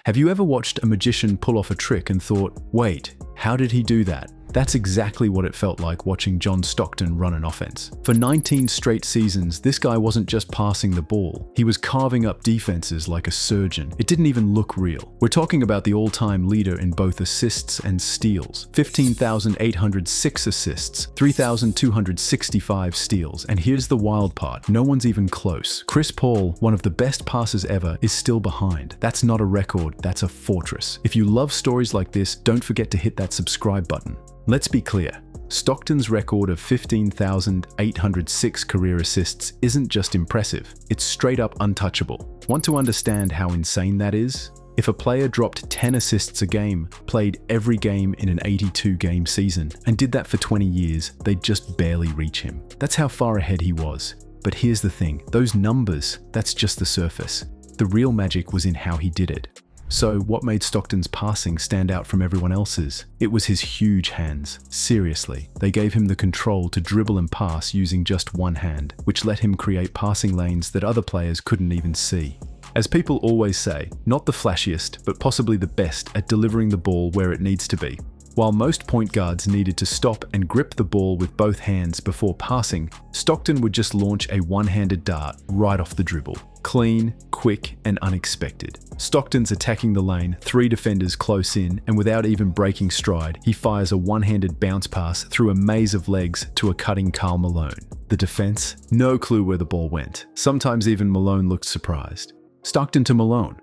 Have you ever watched a magician pull off a trick and thought, wait, how did he do that? That's exactly what it felt like watching John Stockton run an offense. For 19 straight seasons, this guy wasn't just passing the ball. He was carving up defenses like a surgeon. It didn't even look real. We're talking about the all-time leader in both assists and steals. 15,806 assists, 3,265 steals. And here's the wild part. No one's even close. Chris Paul, one of the best passers ever, is still behind. That's not a record, that's a fortress. If you love stories like this, don't forget to hit that subscribe button. Let's be clear, Stockton's record of 15,806 career assists isn't just impressive, it's straight up untouchable. Want to understand how insane that is? If a player dropped 10 assists a game, played every game in an 82-game season, and did that for 20 years, they'd just barely reach him. That's how far ahead he was. But here's the thing, those numbers, that's just the surface. The real magic was in how he did it. So what made Stockton's passing stand out from everyone else's? It was his huge hands. Seriously, they gave him the control to dribble and pass using just one hand, which let him create passing lanes that other players couldn't even see. As people always say, not the flashiest, but possibly the best at delivering the ball where it needs to be. While most point guards needed to stop and grip the ball with both hands before passing, Stockton would just launch a one-handed dart right off the dribble. Clean, quick, and unexpected. Stockton's attacking the lane, 3 defenders close in, and without even breaking stride, he fires a one-handed bounce pass through a maze of legs to a cutting Karl Malone. The defense? No clue where the ball went. Sometimes even Malone looked surprised. Stockton to Malone.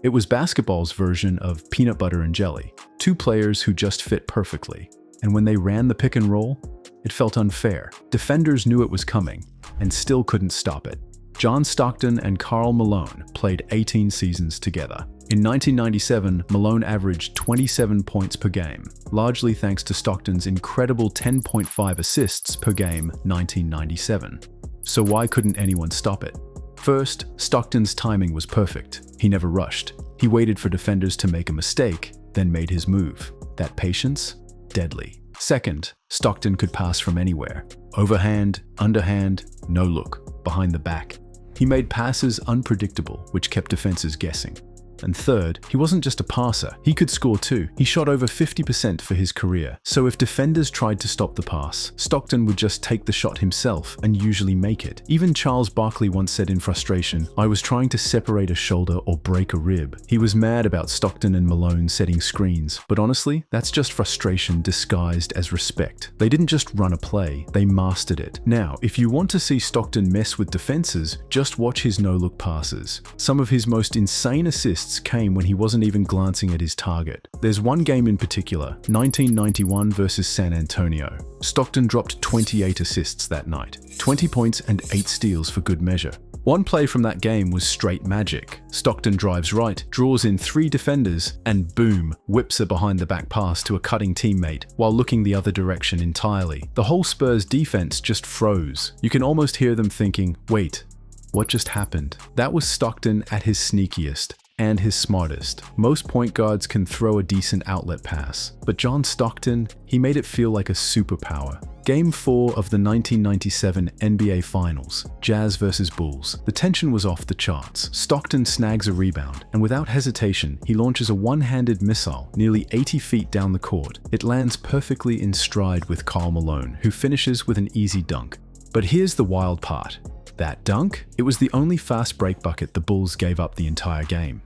It was basketball's version of peanut butter and jelly. 2 players who just fit perfectly. And when they ran the pick and roll, it felt unfair. Defenders knew it was coming, and still couldn't stop it. John Stockton and Karl Malone played 18 seasons together. In 1997, Malone averaged 27 points per game, largely thanks to Stockton's incredible 10.5 assists per game 1997. So why couldn't anyone stop it? First, Stockton's timing was perfect. He never rushed. He waited for defenders to make a mistake, then made his move. That patience? Deadly. Second, Stockton could pass from anywhere. Overhand, underhand, no look, behind the back. He made passes unpredictable, which kept defenses guessing. And third, he wasn't just a passer, he could score too. He shot over 50% for his career, so if defenders tried to stop the pass, Stockton would just take the shot himself and usually make it. Even Charles Barkley once said in frustration, "I was trying to separate a shoulder or break a rib." He was mad about Stockton and Malone setting screens, but honestly, that's just frustration disguised as respect. They didn't just run a play, they mastered it. Now, if you want to see Stockton mess with defenses, just watch his no-look passes. Some of his most insane assists came when he wasn't even glancing at his target. There's one game in particular, 1991 versus San Antonio. Stockton dropped 28 assists that night, 20 points and 8 steals for good measure. One play from that game was straight magic. Stockton drives right, draws in 3 defenders, and boom, whips a behind-the-back pass to a cutting teammate while looking the other direction entirely. The whole Spurs defense just froze. You can almost hear them thinking, wait, what just happened? That was Stockton at his sneakiest. And his smartest. Most point guards can throw a decent outlet pass, but John Stockton, he made it feel like a superpower. Game 4 of the 1997 NBA Finals, Jazz vs Bulls. The tension was off the charts. Stockton snags a rebound, and without hesitation, he launches a one-handed missile nearly 80 feet down the court. It lands perfectly in stride with Karl Malone, who finishes with an easy dunk. But here's the wild part. That dunk? It was the only fast break bucket the Bulls gave up the entire game.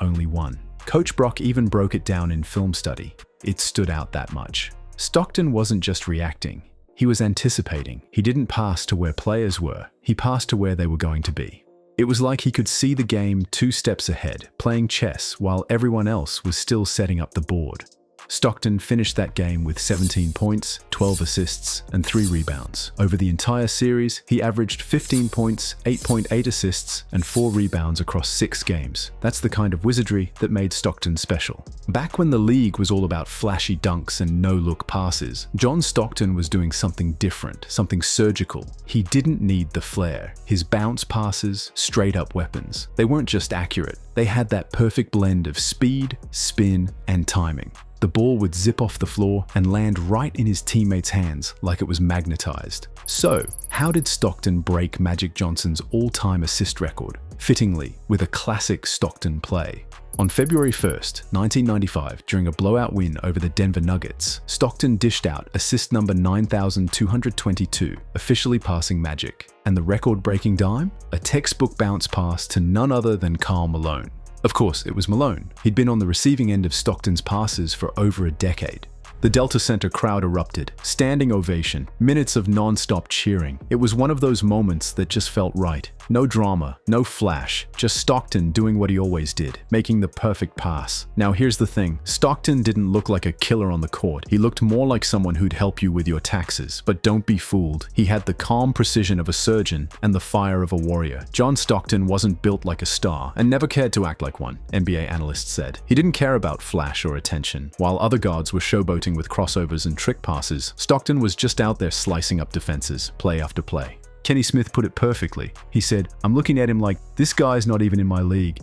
Only one. Coach Brock even broke it down in film study. It stood out that much. Stockton wasn't just reacting. He was anticipating. He didn't pass to where players were. He passed to where they were going to be. It was like he could see the game 2 steps ahead, playing chess while everyone else was still setting up the board. Stockton finished that game with 17 points, 12 assists, and 3 rebounds. Over the entire series, he averaged 15 points, 8.8 assists, and 4 rebounds across 6 games. That's the kind of wizardry that made Stockton special. Back when the league was all about flashy dunks and no-look passes, John Stockton was doing something different, something surgical. He didn't need the flair. His bounce passes, straight-up weapons. They weren't just accurate. They had that perfect blend of speed, spin, and timing. The ball would zip off the floor and land right in his teammates' hands like it was magnetized. So, how did Stockton break Magic Johnson's all-time assist record? Fittingly, with a classic Stockton play. On February 1st, 1995, during a blowout win over the Denver Nuggets, Stockton dished out assist number 9,222, officially passing Magic. And the record-breaking dime? A textbook bounce pass to none other than Karl Malone. Of course, it was Malone. He'd been on the receiving end of Stockton's passes for over a decade. The Delta Center crowd erupted, standing ovation, minutes of non-stop cheering. It was one of those moments that just felt right. No drama, no flash, just Stockton doing what he always did, making the perfect pass. Now here's the thing, Stockton didn't look like a killer on the court. He looked more like someone who'd help you with your taxes. But don't be fooled. He had the calm precision of a surgeon and the fire of a warrior. John Stockton wasn't built like a star and never cared to act like one, NBA analysts said. He didn't care about flash or attention. While other guards were showboating with crossovers and trick passes, Stockton was just out there slicing up defenses, play after play. Kenny Smith put it perfectly. He said, "I'm looking at him like, this guy's not even in my league."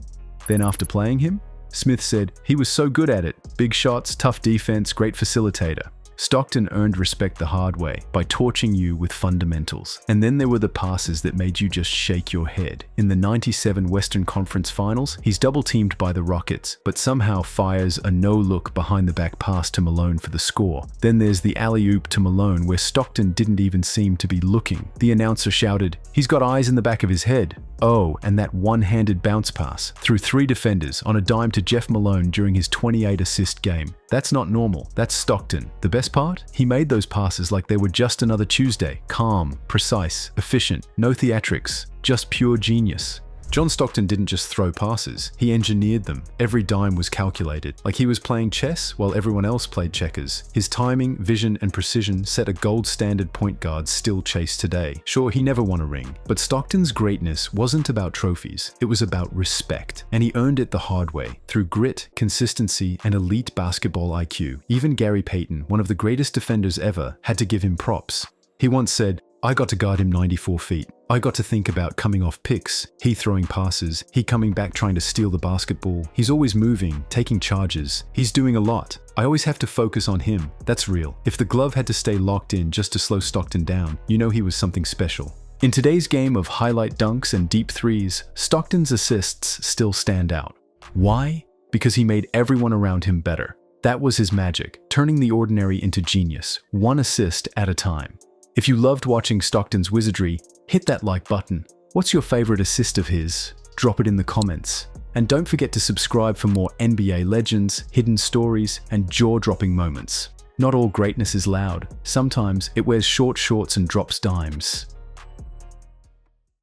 Then after playing him, Smith said, "He was so good at it. Big shots, tough defense, great facilitator." Stockton earned respect the hard way by torching you with fundamentals. And then there were the passes that made you just shake your head. In the '97 Western Conference Finals, he's double-teamed by the Rockets, but somehow fires a no-look behind-the-back pass to Malone for the score. Then there's the alley-oop to Malone where Stockton didn't even seem to be looking. The announcer shouted, "He's got eyes in the back of his head." Oh, and that one-handed bounce pass through 3 defenders on a dime to Jeff Malone during his 28-assist game. That's not normal. That's Stockton. The best part? He made those passes like they were just another Tuesday. Calm, precise, efficient, no theatrics, just pure genius. John Stockton didn't just throw passes, he engineered them. Every dime was calculated, like he was playing chess while everyone else played checkers. His timing, vision, and precision set a gold standard point guard still chased today. Sure, he never won a ring, but Stockton's greatness wasn't about trophies, it was about respect. And he earned it the hard way, through grit, consistency, and elite basketball IQ. Even Gary Payton, one of the greatest defenders ever, had to give him props. He once said, "I got to guard him 94 feet. I got to think about coming off picks, he throwing passes, he coming back trying to steal the basketball. He's always moving, taking charges. He's doing a lot. I always have to focus on him." That's real. If the glove had to stay locked in just to slow Stockton down, you know he was something special. In today's game of highlight dunks and deep threes, Stockton's assists still stand out. Why? Because he made everyone around him better. That was his magic, turning the ordinary into genius, one assist at a time. If you loved watching Stockton's Wizardry, hit that like button. What's your favorite assist of his? Drop it in the comments. And don't forget to subscribe for more NBA legends, hidden stories, and jaw-dropping moments. Not all greatness is loud. Sometimes it wears short shorts and drops dimes.